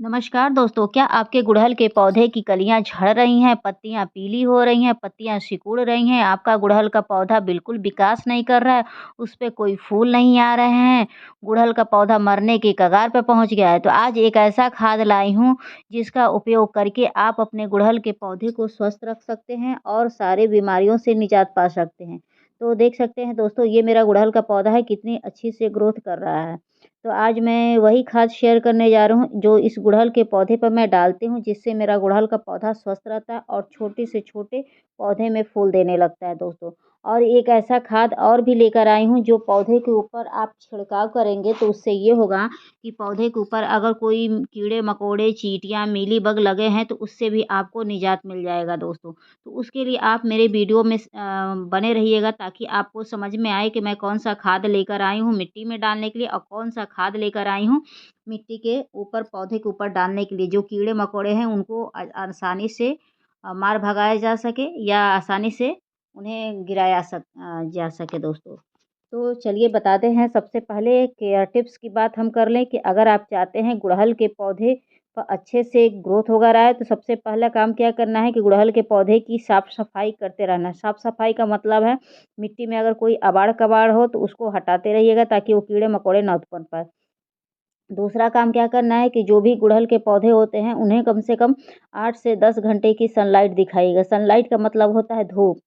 नमस्कार दोस्तों, क्या आपके गुड़हल के पौधे की कलियां झड़ रही हैं, पत्तियां पीली हो रही हैं, पत्तियां सिकुड़ रही हैं, आपका गुड़हल का पौधा बिल्कुल विकास नहीं कर रहा है, उस पे कोई फूल नहीं आ रहे हैं, गुड़हल का पौधा मरने की कगार पे पहुंच गया है? तो आज एक ऐसा खाद लाई हूं जिसका उपयोग करके आप अपने गुड़हल के पौधे को स्वस्थ रख सकते हैं और सारे बीमारियों से निजात पा सकते हैं। तो देख सकते हैं दोस्तों, ये मेरा गुड़हल का पौधा है, कितनी अच्छी से ग्रोथ कर रहा है। तो आज मैं वही खाद शेयर करने जा रहा हूँ जो इस गुड़हल के पौधे पर मैं डालती हूँ, जिससे मेरा गुड़हल का पौधा स्वस्थ रहता है और छोटे से छोटे पौधे में फूल देने लगता है दोस्तों। और एक ऐसा खाद और भी लेकर आई हूँ जो पौधे के ऊपर आप छिड़काव करेंगे तो उससे ये होगा कि पौधे के ऊपर अगर कोई कीड़े मकोड़े, चींटियाँ, मीलीबग लगे हैं तो उससे भी आपको निजात मिल जाएगा दोस्तों। तो उसके लिए आप मेरे वीडियो में बने रहिएगा ताकि आपको समझ में आए कि मैं कौन-सा खाद लेकर आई हूँ मिट्टी में डालने के लिए और कौन-सा खाद लेकर आई हूँ मिट्टी के ऊपर, पौधे के ऊपर डालने के लिए। जो कीड़े-मकोड़े हैं उनको आसानी से मार भगाया जा सके या आसानी से उन्हें जा सके दोस्तों। तो चलिए बताते हैं, सबसे पहले केयर टिप्स की बात हम कर लें कि अगर आप चाहते हैं गुड़हल के पौधे अच्छे से ग्रोथ होगा रहा है तो सबसे पहला काम क्या करना है कि गुड़हल के पौधे की साफ-सफाई करते रहना है। साफ-सफाई का मतलब है मिट्टी में अगर कोई अबाड़-कबाड़ हो तो उसको हटाते रहिएगा ताकि वो कीड़े-मकोड़े ना उत्पन्न पाएँ। दूसरा काम क्या करना है कि जो भी गुड़हल के पौधे होते हैं उन्हें कम से कम 8 से 10 घंटे की सनलाइट दिखाइएगा। सनलाइट का मतलब होता है धूप।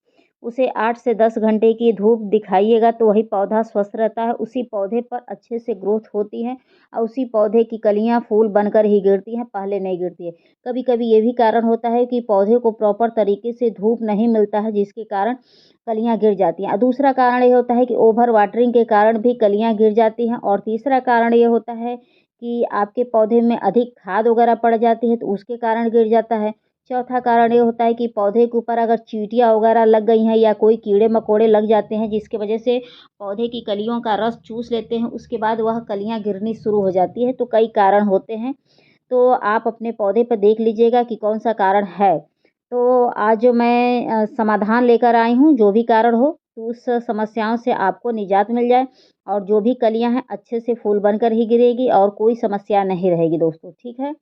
उसे 8 से 10 घंटे की धूप दिखाइएगा तो वही पौधा स्वस्थ रहता है, उसी पौधे पर अच्छे से ग्रोथ होती है और उसी पौधे की कलियाँ फूल बनकर ही गिरती हैं, पहले नहीं गिरती है। कभी-कभी ये भी कारण होता है कि पौधे को प्रॉपर तरीके से धूप नहीं मिलता है जिसके कारण कलियाँ गिर जाती हैं। दूसरा कारण ये होता है कि ओवर वाटरिंग के कारण भी कलियाँ गिर जाती हैं और तीसरा कारण ये होता है कि आपके पौधे में अधिक खाद वगैरह पड़ जाती है तो उसके कारण गिर जाता है। चौथा कारण ये होता है कि पौधे के ऊपर अगर चींटियाँ वगैरह लग गई हैं या कोई कीड़े-मकोड़े लग जाते हैं जिसकी वजह से पौधे की कलियों का रस चूस लेते हैं, उसके बाद वह कलियाँ गिरनी शुरू हो जाती है, तो कई कारण होते हैं। तो आप अपने पौधे पे देख लीजिएगा कि कौन-सा कारण है। तो आज मैं समाधान लेकर आई हूँ, जो भी कारण हो, तो उस समस्याओं से आपको निजात मिल जाए और जो भी कलियाँ हैं अच्छे से फूल बनकर ही गिरेगी और कोई समस्या नहीं रहेगी दोस्तों, ठीक है?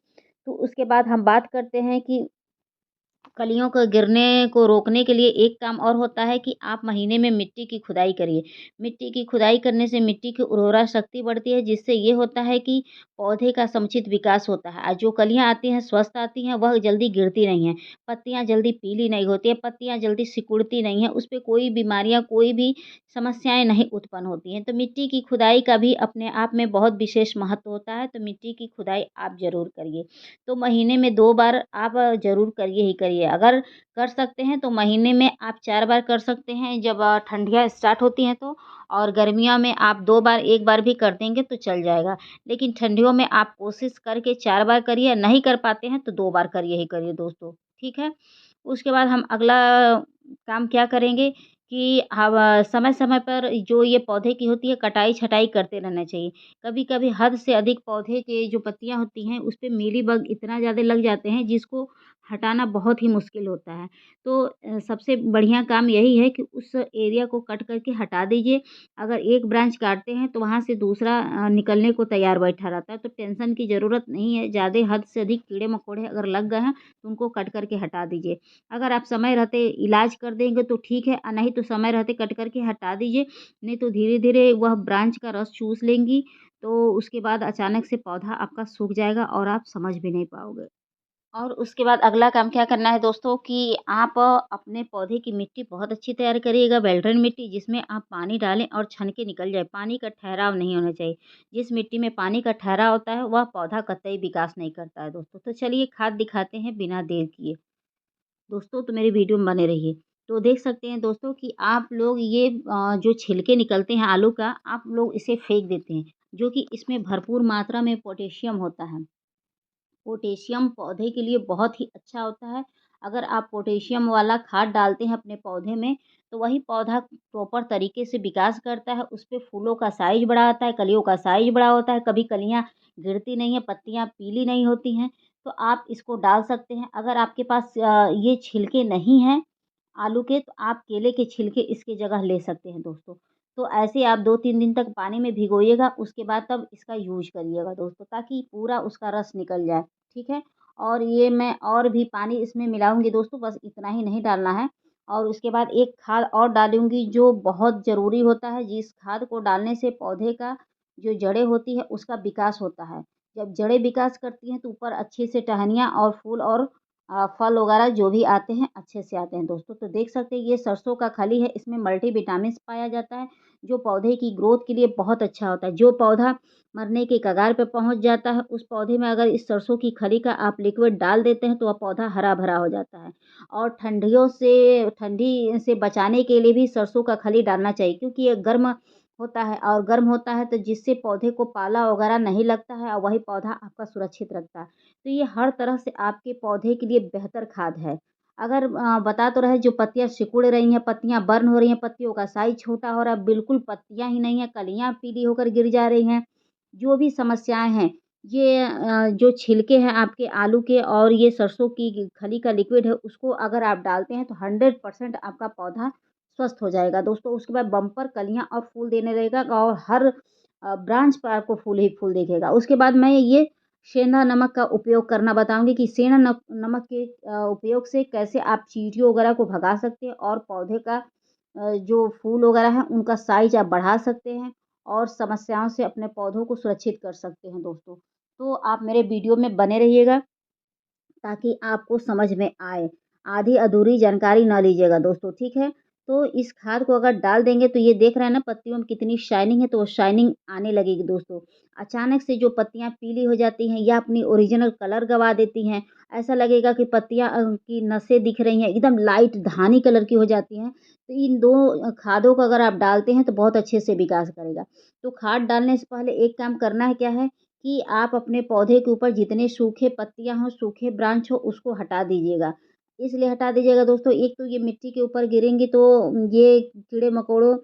तो उसके बाद हम बात करते हैं कि कलियों को गिरने को रोकने के लिए एक काम और होता है कि आप महीने में मिट्टी की खुदाई करिए। मिट्टी की खुदाई करने से मिट्टी की उर्वरा शक्ति बढ़ती है, जिससे ये होता है कि पौधे का समुचित विकास होता है और जो कलियाँ आती हैं, स्वस्थ आती हैं, वह जल्दी गिरती नहीं हैं। पत्तियाँ जल्दी पीली नहीं होती हैं, पत्तियाँ जल्दी सिकुड़ती नहीं हैं, उस पे कोई बीमारियाँ, कोई भी समस्याएँ नहीं उत्पन्न होती हैं। तो मिट्टी की खुदाई का भी अपने आप में बहुत विशेष महत्व होता है, तो मिट्टी की खुदाई आप ज़रूर करिए। तो महीने में 2 बार आप ज़रूर करिए ही करिए। अगर कर सकते हैं तो महीने में आप 4 बार कर सकते हैं जब ठंडियाँ स्टार्ट होती हैं तो, और गर्मियों में आप 2 बार 1 बार भी कर देंगे तो चल जाएगा। लेकिन ठंडियों में आप कोशिश करके 4 बार करिए, नहीं कर पाते हैं तो 2 बार करिए ही करिए दोस्तों, ठीक है? उसके बाद हम अगला काम क्या करेंगे कि अब समय-समय पर जो ये पौधे की होती है कटाई-छँटाई करते रहना चाहिए। कभी-कभी हद से अधिक पौधे के जो पत्तियाँ होती हैं, उस पे मीलीबग इतना ज़्यादा लग जाते हैं जिसको हटाना बहुत ही मुश्किल होता है। तो सबसे बढ़िया काम यही है कि उस एरिया को कट करके हटा दीजिए। अगर एक ब्रांच काटते हैं तो वहाँ से दूसरा निकलने को तैयार बैठा रहता है, तो टेंशन की ज़रूरत नहीं है। ज़्यादा हद से अधिक कीड़े-मकोड़े अगर लग गए हैं, तो उनको कट करके हटा दीजिए। अगर आप समय रहते इलाज कर देंगे तो ठीक है, नहीं तो समय रहते कट करके हटा दीजिए। नहीं तो धीरे-धीरे वह ब्रांच का रस चूस लेंगी, तो उसके बाद अचानक से पौधा आपका सूख जाएगा और आप समझ भी नहीं पाओगे। और उसके बाद अगला काम क्या करना है दोस्तों कि आप अपने पौधे की मिट्टी बहुत अच्छी तैयार करिएगा, वेल्डन मिट्टी जिसमें आप पानी डालें और छन के निकल जाए। पानी का ठहराव नहीं होना चाहिए। जिस मिट्टी में पानी का ठहराव होता है, वह पौधा कतई विकास नहीं करता है दोस्तों। तो चलिए खाद दिखाते हैं बिना देर किए। दोस्तों तो मेरी वीडियो में बने रहिए। तो देख सकते हैं दोस्तों कि आप लोग ये जो छिलके निकलते हैं आलू का, आप लोग इसे फेंक देते हैं, जो कि इसमें भरपूर मात्रा में पोटेशियम होता है। पोटेशियम पौधे के लिए बहुत ही अच्छा होता है। अगर आप पोटेशियम वाला खाद डालते हैं अपने पौधे में, तो वही पौधा प्रॉपर तरीके से विकास करता है, उस पे फूलों का साइज़ बड़ा आता है, कलियों का साइज़ बड़ा होता है, कभी कलियाँ गिरती नहीं हैं, पत्तियाँ पीली नहीं होती हैं, तो आप इसको डाल सकते हैं। अगर आपके पास ये छिलके नहीं हैं आलू के, तो आप केले के छिलके इसकी जगह ले सकते हैं दोस्तों। तो ऐसे आप 2-3 दिन तक पानी में भिगोइएगा, उसके बाद तब इसका यूज़ करिएगा दोस्तों, ताकि पूरा उसका रस निकल जाए। ठीक है। और ये मैं और भी पानी इसमें मिलाऊँगी दोस्तों, बस इतना ही नहीं डालना है। और उसके बाद एक खाद और डालूँगी जो बहुत ज़रूरी होता है, जिस खाद को डालने से पौधे का जो जड़ें होती है उसका विकास होता है। जब जड़ें विकास करती हैं तो ऊपर अच्छे से टहनियाँ और फूल और फल वगैरह जो भी आते हैं अच्छे से आते हैं दोस्तों। तो देख सकते हैं ये सरसों का खली है, इसमें मल्टीविटामिन्स पाया जाता है, जो पौधे की ग्रोथ के लिए बहुत अच्छा होता है। जो पौधा मरने के कगार पे पहुँच जाता है, उस पौधे में अगर इस सरसों की खली का आप लिक्विड डाल देते हैं तो वह पौधा हरा-भरा हो जाता है। और ठंडी से बचाने के लिए भी सरसों का खली डालना चाहिए, क्योंकि ये गर्म होता है और गर्म होता है तो जिससे पौधे को पाला वगैरह नहीं लगता है और वही पौधा आपका सुरक्षित रहता है। तो ये हर तरह से आपके पौधे के लिए बेहतर खाद है। अगर बता तो रहे जो पत्तियाँ सिकुड़ रही हैं, पत्तियाँ बर्न हो रही हैं, पत्तियों का साइज़ छोटा हो रहा है, बिल्कुल पत्तियाँ ही नहीं हैं, कलियाँ पीली होकर गिर जा रही हैं, जो भी समस्याएँ हैं, ये जो छिलके हैं आपके आलू के और ये सरसों की खली का लिक्विड है, उसको अगर आप डालते हैं तो 100% आपका पौधा स्वस्थ हो जाएगा दोस्तों। उसके बाद बम्पर कलियाँ और फूल देने लगेगा और हर ब्रांच पर आपको फूल ही फूल दिखेगा। उसके बाद मैं ये सेंधा नमक का उपयोग करना बताऊँगी कि सेंधा नमक के उपयोग से कैसे आप चींटियों वगैरह को भगा सकते हैं और पौधे का जो फूल वगैरह है उनका साइज़ आप बढ़ा सकते हैं और समस्याओं से अपने पौधों को सुरक्षित कर सकते हैं दोस्तों। तो आप मेरे वीडियो में बने रहिएगा ताकि आपको समझ में आए। आधी-अधूरी जानकारी ना लीजिएगा दोस्तों, ठीक है? तो इस खाद को अगर डाल देंगे तो ये देख रहे हैं ना पत्तियों में कितनी शाइनिंग है, तो वो शाइनिंग आने लगेगी दोस्तों। अचानक से जो पत्तियाँ पीली हो जाती हैं या अपनी ओरिजिनल कलर गँवा देती हैं, ऐसा लगेगा कि पत्तियाँ की नसें दिख रही हैं, एकदम लाइट धानी कलर की हो जाती हैं। तो इन 2 खादों को अगर आप डालते हैं तो बहुत अच्छे से विकास करेगा। तो खाद डालने से पहले एक काम करना है क्या है कि आप अपने पौधे के ऊपर जितने सूखे पत्तियाँ हों, सूखे ब्रांच हो, उसको हटा दीजिएगा। इसलिए हटा दीजिएगा दोस्तों, एक तो ये मिट्टी के ऊपर गिरेंगी तो ये कीड़े-मकोड़ों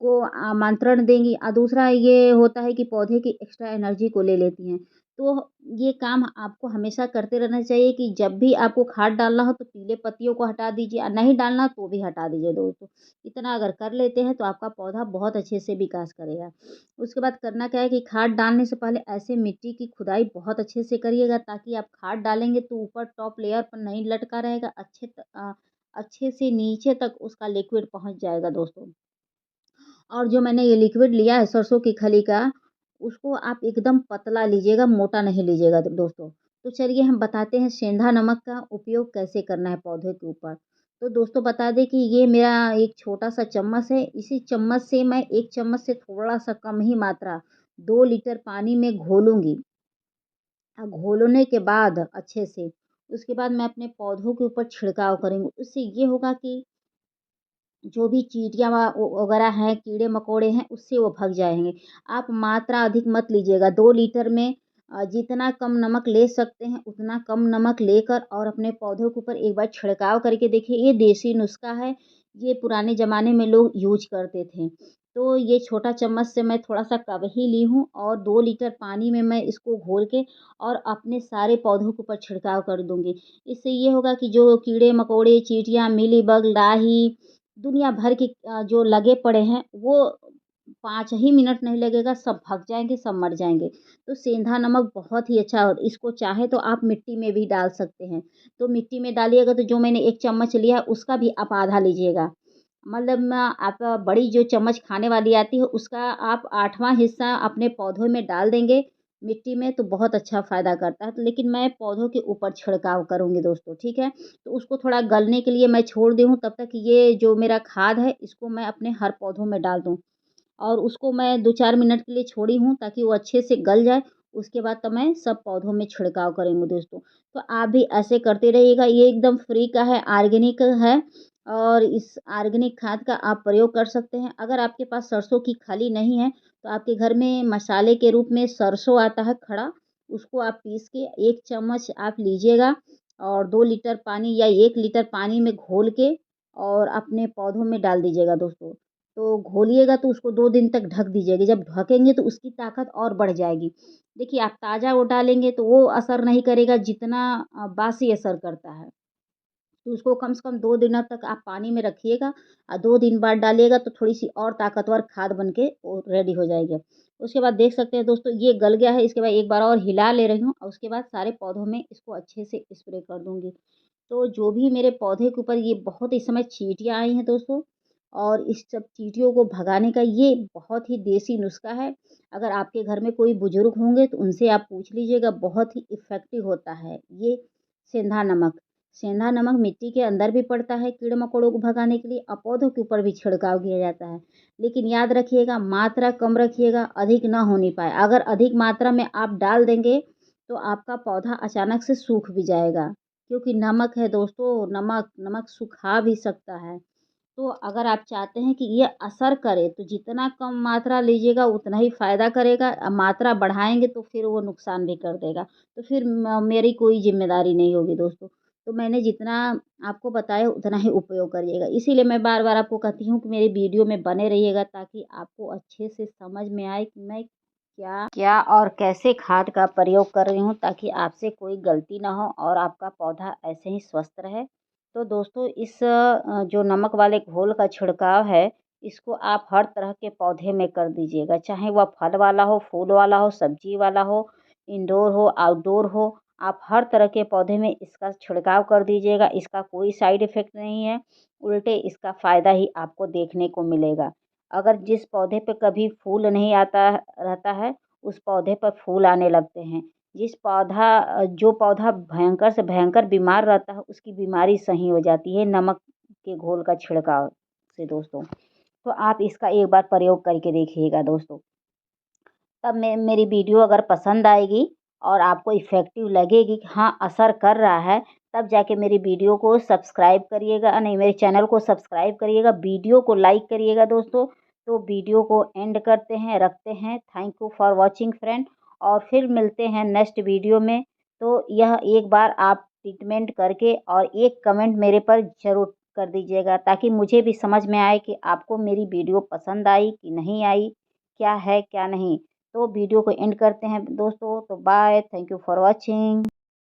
को आमंत्रण देंगी दूसरा ये होता है कि पौधे की एक्स्ट्रा एनर्जी को ले लेती हैं। तो ये काम आपको हमेशा करते रहना चाहिए कि जब भी आपको खाद डालना हो तो पीले पत्तियों को हटा दीजिए नहीं डालना तो भी हटा दीजिए दोस्तों। इतना अगर कर लेते हैं तो आपका पौधा बहुत अच्छे से विकास करेगा। उसके बाद करना क्या है कि खाद डालने से पहले ऐसे मिट्टी की खुदाई बहुत अच्छे से करिएगा ताकि आप खाद डालेंगे तो ऊपर टॉप लेयर पर नहीं लटका रहेगा, अच्छे से नीचे तक उसका लिक्विड पहुँच जाएगा दोस्तों। और जो मैंने ये लिक्विड लिया है सरसों की खली का, उसको आप एकदम पतला लीजिएगा, मोटा नहीं लीजिएगा दोस्तों। तो चलिए हम बताते हैं सेंधा नमक का उपयोग कैसे करना है पौधे के ऊपर। तो दोस्तों बता दें कि ये मेरा एक छोटा-सा चम्मच है, इसी चम्मच से मैं 1 चम्मच से थोड़ा-सा कम ही मात्रा 2 लीटर पानी में घोलूँगी। घोलने के बाद अच्छे से, उसके बाद मैं अपने पौधों के ऊपर छिड़काव करूँगी। उससे ये होगा कि जो भी चींटियाँ वगैरह हैं, कीड़े-मकोड़े हैं, उससे वो भग जाएँगे। आप मात्रा अधिक मत लीजिएगा, 2 लीटर में जितना कम नमक ले सकते हैं, उतना कम नमक लेकर और अपने पौधों के ऊपर एक बार छिड़काव करके देखिए। ये देसी नुस्खा है, ये पुराने ज़माने में लोग यूज़ करते थे। तो ये छोटा चम्मच से मैं थोड़ा-सा कम ही ली हूँ और 2 लीटर पानी में मैं इसको घोल के और अपने सारे पौधों के ऊपर छिड़काव कर दूँगी। इससे ये होगा कि जो कीड़े-मकोड़े, चींटियाँ, मीली-बग, लाही दुनिया भर के जो लगे पड़े हैं वो 5 ही मिनट नहीं लगेगा, सब भग जाएँगे, सब मर जाएँगे। तो सेंधा नमक बहुत ही अच्छा इसको चाहे तो आप मिट्टी में भी डाल सकते हैं। तो मिट्टी में डालिएगा तो जो मैंने 1 चम्मच लिया उसका भी आप आधा लीजिएगा। मतलब आप बड़ी जो चम्मच खाने वाली आती है उसका आप 8वाँ हिस्सा अपने पौधों में डाल देंगे मिट्टी में तो बहुत अच्छा फ़ायदा करता है। तो लेकिन मैं पौधों के ऊपर छिड़काव करूँगी दोस्तों, ठीक है? तो उसको थोड़ा गलने के लिए मैं छोड़ दी हूँ तब तक ये जो मेरा खाद है इसको मैं अपने हर पौधों में डाल दूँ। और उसको मैं 2-4 मिनट के लिए छोड़ी हूँ ताकि वो अच्छे से गल जाए, उसके बाद तब मैं सब पौधों में छिड़काव करूँगी दोस्तों। तो आप भी ऐसे करते रहिएगा, ये एकदम फ्री का है, ऑर्गेनिक है और इस ऑर्गेनिक खाद का आप प्रयोग कर सकते हैं। अगर आपके पास सरसों की खली नहीं है, तो आपके घर में मसाले के रूप में सरसों आता है खड़ा, उसको आप पीस के 1 चम्मच आप लीजिएगा और 2 लीटर पानी या 1 लीटर पानी में घोल के और अपने पौधों में डाल दीजिएगा दोस्तों। तो घोलिएगा तो उसको 2 दिन तक ढक दीजिएगा, जब ढकेंगे तो उसकी ताकत और बढ़ जाएगी। देखिए आप ताज़ा वो डालेंगे तो वो असर नहीं करेगा जितना बासी असर करता है। तो उसको कम से कम 2 दिनों तक आप पानी में रखिएगा 2 दिन बाद डालिएगा तो थोड़ी-सी और ताकतवर खाद बन के वो रेडी हो जाएगी। उसके बाद देख सकते हैं दोस्तों ये गल गया है। इसके बाद एक बार और हिला ले रही हूँ और उसके बाद सारे पौधों में इसको अच्छे से स्प्रे कर दूँगी। तो जो भी मेरे पौधे के ऊपर ये बहुत इस समय चींटियाँ आई हैं दोस्तों, और इस सब चींटियों को भगाने का ये बहुत ही देसी नुस्खा है। अगर आपके घर में कोई बुजुर्ग होंगे तो उनसे आप पूछ लीजिएगा, बहुत ही इफ़ेक्टिव होता है ये सेंधा नमक। सेंधा नमक मिट्टी के अंदर भी पड़ता है कीड़े-मकोड़ों को भगाने के लिए और पौधों के ऊपर भी छिड़काव किया जाता है। लेकिन याद रखिएगा मात्रा कम रखिएगा, अधिक ना होने पाए। अगर अधिक मात्रा में आप डाल देंगे तो आपका पौधा अचानक से सूख भी जाएगा। क्योंकि नमक है दोस्तों, नमक सुखा भी सकता है। तो अगर आप चाहते हैं कि ये असर करे तो जितना कम मात्रा लीजिएगा उतना ही फ़ायदा करेगा। मात्रा बढ़ाएँगे तो फिर वो नुकसान भी कर देगा। तो फिर मेरी कोई ज़िम्मेदारी नहीं होगी दोस्तों। तो मैंने जितना आपको बताया उतना ही उपयोग करिएगा। इसीलिए मैं बार-बार आपको कहती हूँ कि मेरी वीडियो में बने रहिएगा, ताकि आपको अच्छे से समझ में आए कि मैं क्या क्या और कैसे खाद का प्रयोग कर रही हूँ, ताकि आपसे कोई गलती ना हो और आपका पौधा ऐसे ही स्वस्थ रहे। तो दोस्तों इस जो नमक वाले घोल का छिड़काव है, इसको आप हर तरह के पौधे में कर दीजिएगा, चाहे वह फल वाला हो, फूल वाला हो, सब्जी वाला हो, इंडोर हो, आउटडोर हो। आप हर तरह के पौधे में इसका छिड़काव कर दीजिएगा। इसका कोई साइड इफ़ेक्ट नहीं है, उल्टे इसका फ़ायदा ही आपको देखने को मिलेगा। अगर जिस पौधे पे कभी फूल नहीं आता रहता है, उस पौधे पर फूल आने लगते हैं। जो पौधा भयंकर से भयंकर बीमार रहता है, उसकी बीमारी सही हो जाती है नमक के घोल का छिड़काव से दोस्तों। तो आप इसका एक बार प्रयोग करके देखिएगा दोस्तों। तब मेरी वीडियो अगर पसंद आएगी और आपको इफ़ेक्टिव लगेगी कि हाँ असर कर रहा है, तब जाके मेरी वीडियो को सब्सक्राइब करिएगा, नहीं मेरे चैनल को सब्सक्राइब करिएगा, वीडियो को लाइक करिएगा दोस्तों। तो वीडियो को एंड करते हैं, रखते हैं। Thank you for watching friend, और फिर मिलते हैं नेक्स्ट वीडियो में। तो यह एक बार आप ट्रीटमेंट करके और एक कमेंट मेरे पर ज़रूर कर दीजिएगा, ताकि मुझे भी समझ में आए कि आपको मेरी वीडियो पसंद आई कि नहीं आई, क्या है क्या नहीं। तो वीडियो को एंड करते हैं दोस्तों। तो bye, thank you for watching.